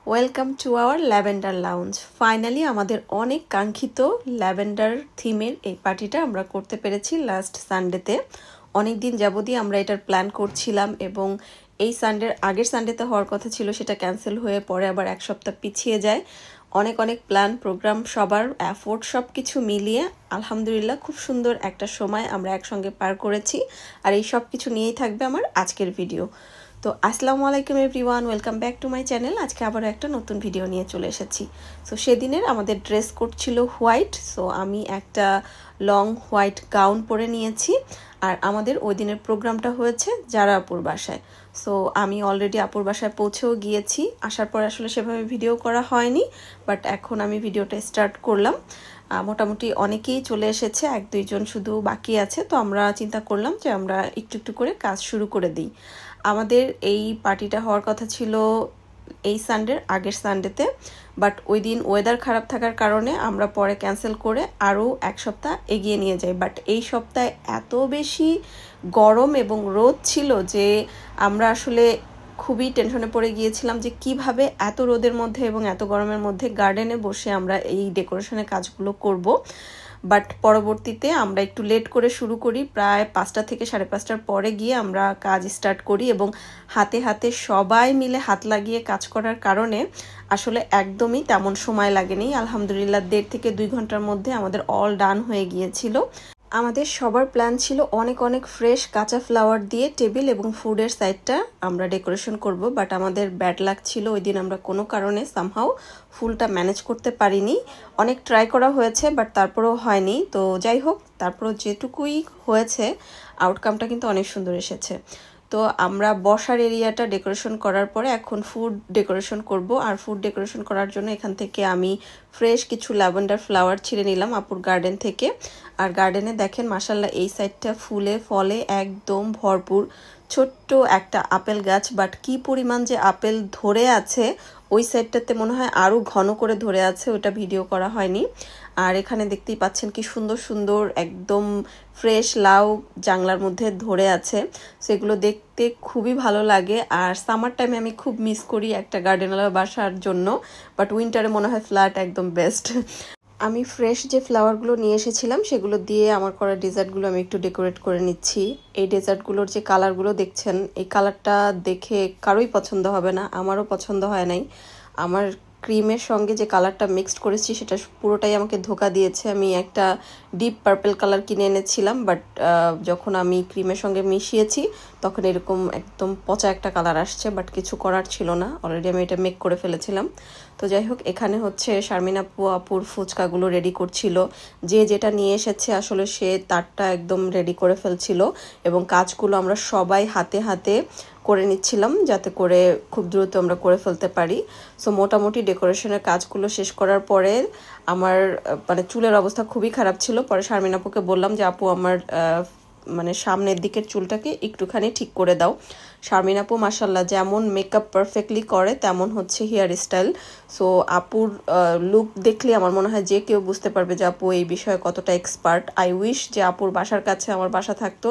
Welcome to our lavender lounge. Finally আমাদের অনেক কাঙ্ক্ষিত ল্যাভেন্ডার থিমের এই পার্টিটা আমরা করতে পেরেছি লাস্ট সানডেতে। অনেক দিন যাবতই আমরা এটার প্ল্যান করছিলাম এবং এই আগের সানডেতে হওয়ার কথা ছিল, সেটা ক্যান্সেল হয়ে পরে আবার এক সপ্তাহ পিছিয়ে যায়। অনেক প্ল্যান প্রোগ্রাম, সবার এফোর্ট সব কিছু মিলিয়ে আলহামদুলিল্লাহ খুব সুন্দর একটা সময় আমরা একসঙ্গে পার করেছি। আর এই সব কিছু নিয়েই থাকবে আমার আজকের ভিডিও। তো আসসালামু আলাইকুম everyone, welcome back to my channel. আজকে আবারও একটা নতুন ভিডিও নিয়ে চলে এসেছি। সো সেদিনের আমাদের ড্রেস কোড ছিল হোয়াইট। সো আমি একটা লং হোয়াইট গাউন পরে নিয়েছি। আর আমাদের ওই দিনের প্রোগ্রামটা হয়েছে যারা আপুর বাসায়। সো আমি অলরেডি আপুর বাসায় পৌঁছেও গিয়েছি। আসার পর আসলে সেভাবে ভিডিও করা হয়নি, বাট এখন আমি ভিডিওটা স্টার্ট করলাম। মোটামুটি অনেকেই চলে এসেছে, 1-2 জন শুধু বাকি আছে। তো আমরা চিন্তা করলাম যে আমরা একটু একটু করে কাজ শুরু করে দিই। আমাদের এই পার্টিটা হওয়ার কথা ছিল এই আগের সানডেতে, বাট ওই দিন ওয়েদার খারাপ থাকার কারণে আমরা পরে ক্যান্সেল করে আরও এক সপ্তাহ এগিয়ে নিয়ে যাই। বাট এই সপ্তাহে এত বেশি গরম এবং রোদ ছিল যে আমরা আসলে খুবই টেনশনে পড়ে গিয়েছিলাম যে কিভাবে এত রোদের মধ্যে এবং এত গরমের মধ্যে গার্ডেনে বসে আমরা এই ডেকোরেশনের কাজগুলো করব। বাট পরবর্তীতে আমরা একটু লেট করে শুরু করি, প্রায় 5টা থেকে 5:30টার পরে গিয়ে আমরা কাজ স্টার্ট করি এবং হাতে হাতে সবাই মিলে হাত লাগিয়ে কাজ করার কারণে আসলে একদমই তেমন সময় লাগেনি। আলহামদুলিল্লাহ 1.5 থেকে 2 ঘন্টার মধ্যে আমাদের অল ডান হয়ে গিয়েছিল। আমাদের সবার প্ল্যান ছিল অনেক ফ্রেশ কাঁচা ফ্লাওয়ার দিয়ে টেবিল এবং ফুডের সাইডটা আমরা ডেকোরেশন করব। বাট আমাদের ব্যাড লাক ছিল, ওই দিন আমরা কোনো কারণে সামহাও ফুলটা ম্যানেজ করতে পারিনি। অনেক ট্রাই করা হয়েছে, বাট তারপরেও হয়নি। তো যাই হোক, তারপরও যেটুকুই হয়েছে আউটকামটা কিন্তু অনেক সুন্দর এসেছে। তো আমরা বসার এরিয়াটা ডেকোরেশন করার পরে এখন ফুড ডেকোরেশন করব। আর ফুড ডেকোরেশন করার জন্য এখান থেকে আমি ফ্রেশ কিছু ল্যাভেন্ডার ফ্লাওয়ার ছিঁড়ে নিলাম আপুর গার্ডেন থেকে। আর গার্ডেনে দেখেন মাশাল্লাহ এই সাইডটা ফুলে ফলে একদম ভরপুর। ছোট্ট একটা আপেল গাছ, বাট কি পরিমাণ যে আপেল ধরে আছে ওই সাইডটাতে মনে হয় আরও ঘন করে ধরে আছে, ওটা ভিডিও করা হয়নি। আর এখানে দেখতেই পাচ্ছেন কি সুন্দর সুন্দর একদম ফ্রেশ লাউ জাংলার মধ্যে ধরে আছে। সেগুলো দেখতে খুবই ভালো লাগে। আর সামার টাইমে আমি খুব মিস করি একটা গার্ডেনার বাসার জন্য, বাট উইন্টারে মনে হয় ফ্ল্যাট একদম বেস্ট। আমি ফ্রেশ যে ফ্লাওয়ারগুলো নিয়ে এসেছিলাম সেগুলো দিয়ে আমার করা ডেজার্টগুলো আমি একটু ডেকোরেট করে নিচ্ছি। এই ডেজার্টগুলোর যে কালারগুলো দেখছেন, এই কালারটা দেখে কারোই পছন্দ হবে না, আমারও পছন্দ হয় নাই। আমার ক্রিমের সঙ্গে যে কালারটা মিক্সড করেছি সেটা পুরোটাই আমাকে ধোকা দিয়েছে। আমি একটা ডিপ পার্পল কালার কিনে এনেছিলাম, বাট যখন আমি ক্রিমের সঙ্গে মিশিয়েছি তখন এরকম একদম পচা একটা কালার আসছে। বাট কিছু করার ছিল না, অলরেডি আমি এটা মেক করে ফেলেছিলাম। তো যাই হোক, এখানে হচ্ছে শারমিন আপুর ফুচকাগুলো রেডি করছিল। যে যেটা নিয়ে এসেছে আসলে সে তারটা একদম রেডি করে ফেলছিল এবং কাজগুলো আমরা সবাই হাতে হাতে করে নিচ্ছিলাম যাতে করে খুব দ্রুত আমরা করে ফেলতে পারি। সো মোটামুটি ডেকোরেশনের কাজগুলো শেষ করার পরে আমার চুলের অবস্থা খুবই খারাপ ছিল। পরে শারমিন আপুকে বললাম যে আপু আমার সামনের দিকের চুলটাকে একটুখানি ঠিক করে দাও। শারমিন আপু মাশাল্লাহ যেমন মেকআপ পারফেক্টলি করে তেমন হচ্ছে হেয়ার স্টাইল। সো আপুর লুক দেখলে আমার মনে হয় যে কেউ বুঝতে পারবে যে আপু এই বিষয়ে কতটা এক্সপার্ট। আই উইশ যে আপুর বাসার কাছে আমার বাসা থাকতো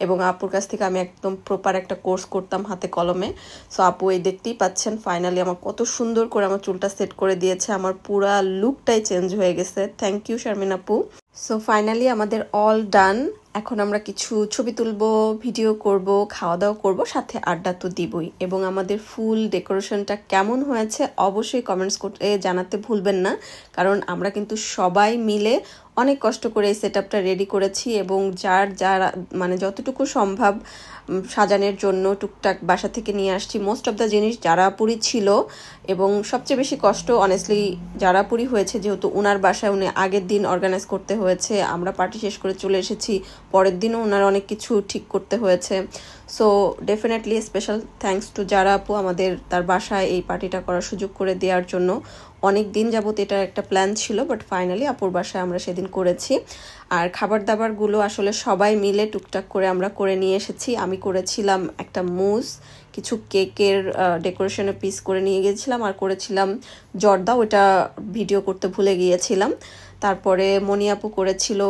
এবং আপুর কাছ থেকে আমি একদম প্রপার একটা কোর্স করতাম হাতে কলমে। সো আপু এই দেখতেই পাচ্ছেন ফাইনালি আমার কত সুন্দর করে আমার চুলটা সেট করে দিয়েছে, আমার পুরা লুকটাই চেঞ্জ হয়ে গেছে। থ্যাংক ইউ শারমিন আপু। সো ফাইনালি আমাদের অল ডান। এখন আমরা কিছু ছবি তুলবো, ভিডিও করব, খাওয়া দাওয়া করবো, সাথে আড্ডা তো দিবই। এবং আমাদের ফুল ডেকোরেশনটা কেমন হয়েছে অবশ্যই কমেন্টস করে জানাতে ভুলবেন না, কারণ আমরা কিন্তু সবাই মিলে অনেক কষ্ট করে এই সেটআপটা রেডি করেছি এবং যারা যতটুকু সম্ভব সাজানোর জন্য টুকটাক বাসা থেকে নিয়ে আসছি। মোস্ট অফ দ্য জিনিস জারাপুরি ছিল এবং সবচেয়ে বেশি কষ্ট অনেস্টলি জারাপুরি হয়েছে, যেহেতু উনার বাসায় উনি আগের দিন অর্গানাইজ করতে হয়েছে। আমরা পার্টি শেষ করে চলে এসেছি, পরের দিনও ওনার অনেক কিছু ঠিক করতে হয়েছে। So definitely special thanks to যারা আপু আমাদের তার বাসায় এই পার্টিটা করার সুযোগ করে দেওয়ার জন্য। অনেক দিন যাবত এটা একটা প্ল্যান ছিল, বাট ফাইনালি আপুর বাসায় আমরা সেদিন করেছি। আর খাবার দাবারগুলো আসলে সবাই মিলে টুকটাক করে আমরা করে নিয়ে এসেছি। আমি করেছিলাম একটা মুজ, কিছু কেকের ডেকোরেশনের পিস করে নিয়ে গিয়েছিলাম, আর করেছিলাম জর্দা, ওটা ভিডিও করতে ভুলে গিয়েছিলাম। তারপরে মনি আপু করেছিল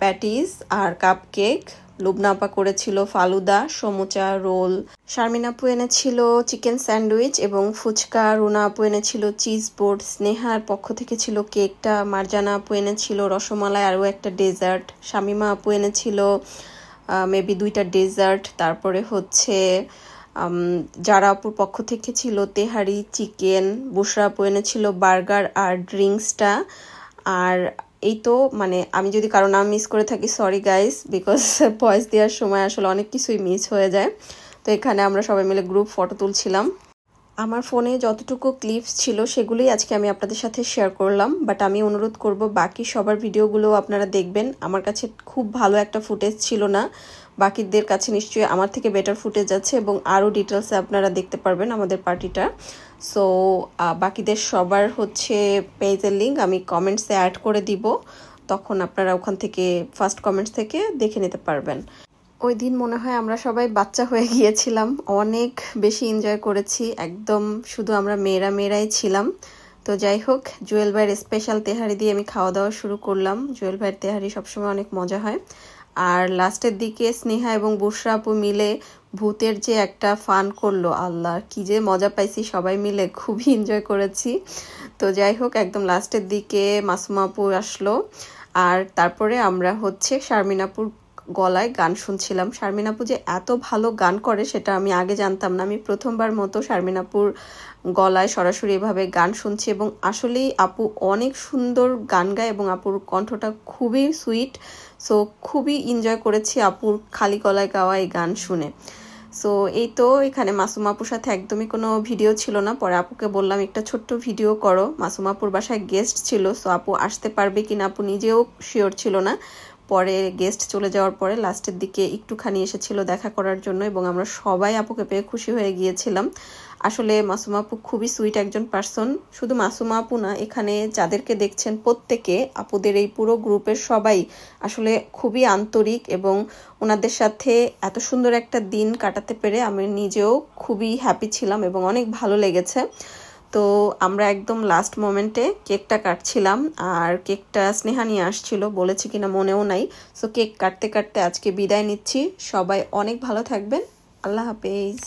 প্যাটিস আর কাপ কেক, লুবনা আপা করেছিল ফালুদা, সমুচা, রোল। শারমিন আপু এনেছিল চিকেন স্যান্ডউইচ এবং ফুচকা। রুনা আপু এনেছিল চিজ বোর্ড। স্নেহার পক্ষ থেকে ছিল কেকটা। মারজানা আপু এনেছিল রসমালাই আরও একটা ডেজার্ট। শামিমা আপু এনেছিল মেবি 2টা ডেজার্ট। তারপরে হচ্ছে যারা আপুর পক্ষ থেকে ছিল তেহারি, চিকেন। বুশরা আপু এনেছিল বার্গার আর ড্রিঙ্কসটা। আর এই তো মানে আমি যদি কারো নাম মিস করে থাকি সরি গাইস, বিকজ ভয়েস দেওয়ার সময় আসলে অনেক কিছুই মিস হয়ে যায়। তো এখানে আমরা সবাই মিলে গ্রুপ ফটো তুলছিলাম। আমার ফোনে যতটুকু ক্লিপস ছিল সেগুলোই আজকে আমি আপনাদের সাথে শেয়ার করলাম, বাট আমি অনুরোধ করব বাকি সবার ভিডিওগুলো আপনারা দেখবেন। আমার কাছে খুব ভালো একটা ফুটেজ ছিল না, বাকিদের কাছে নিশ্চয়ই আমার থেকে বেটার ফুটেজ আছে এবং আরও ডিটেলসে আপনারা দেখতে পারবেন আমাদের পার্টিটা। সো বাকিদের সবার হচ্ছে পেজের লিঙ্ক আমি কমেন্টসে অ্যাড করে দিব, তখন আপনারা ওখান থেকে ফার্স্ট কমেন্টস থেকে দেখে নিতে পারবেন। ওই দিন মনে হয় আমরা সবাই বাচ্চা হয়ে গিয়েছিলাম, অনেক বেশি এনজয় করেছি, একদম শুধু আমরা মেয়েরাই ছিলাম। তো যাই হোক, জুয়েল ভাইয়ের স্পেশাল তেহারি দিয়ে আমি খাওয়া দাওয়া শুরু করলাম। জুয়েল ভাইয়ের তেহারি সবসময় অনেক মজা হয়। আর লাস্টের দিকে স্নেহা এবং বুশরা আপু মিলে ভূতের যে একটা ফান করলো, আল্লাহ কি যে মজা পাইছি সবাই মিলে, খুবই এনজয় করেছি। তো যাই হোক, একদম লাস্টের দিকে মাসুমা আপু আসলো। আর তারপরে আমরা হচ্ছে শারমিন আপুর গলায় গান শুনছিলাম। শারমিন আপু যে এত ভালো গান করে সেটা আমি আগে জানতাম না। আমি প্রথমবার মতো শারমিন আপুর গলায় সরাসরি এভাবে গান শুনছি এবং আসলেই আপু অনেক সুন্দর গান গায় এবং আপুর কণ্ঠটা খুবই সুইট। সো খুবই এনজয় করেছি আপুর খালি গলায় গাওয়া এই গান শুনে। সো এই তো এখানে মাসুমা আপুর সাথে একদমই কোনো ভিডিও ছিল না। পরে আপুকে বললাম একটা ছোট্ট ভিডিও করো। মাসুমা আপুর বাসায় গেস্ট ছিল, সো আপু আসতে পারবে কিনা আপু নিজেও শিওর ছিল না। পরে গেস্ট চলে যাওয়ার পরে লাস্টের দিকে একটুখানি এসেছিল দেখা করার জন্য এবং আমরা সবাই আপুকে পেয়ে খুশি হয়ে গিয়েছিলাম। আসলে মাসুমা আপু খুবই সুইট একজন পার্সন। শুধু মাসুমা আপু না, এখানে যাদেরকে দেখছেন প্রত্যেকে, আপুদের এই পুরো গ্রুপের সবাই আসলে খুবই আন্তরিক এবং ওনাদের সাথে এত সুন্দর একটা দিন কাটাতে পেরে আমি নিজেও খুবই হ্যাপি ছিলাম এবং অনেক ভালো লেগেছে। তো আমরা একদম লাস্ট মোমেন্টে কেকটা কাটছিলাম আর কেকটা স্নেহা নিয়ে আসছিল, বলেছি কিনা মনেও নাই। সো কেক কাটতে কাটতে আজকে বিদায় নিচ্ছি। সবাই অনেক ভালো থাকবেন। আল্লাহ হাফেজ।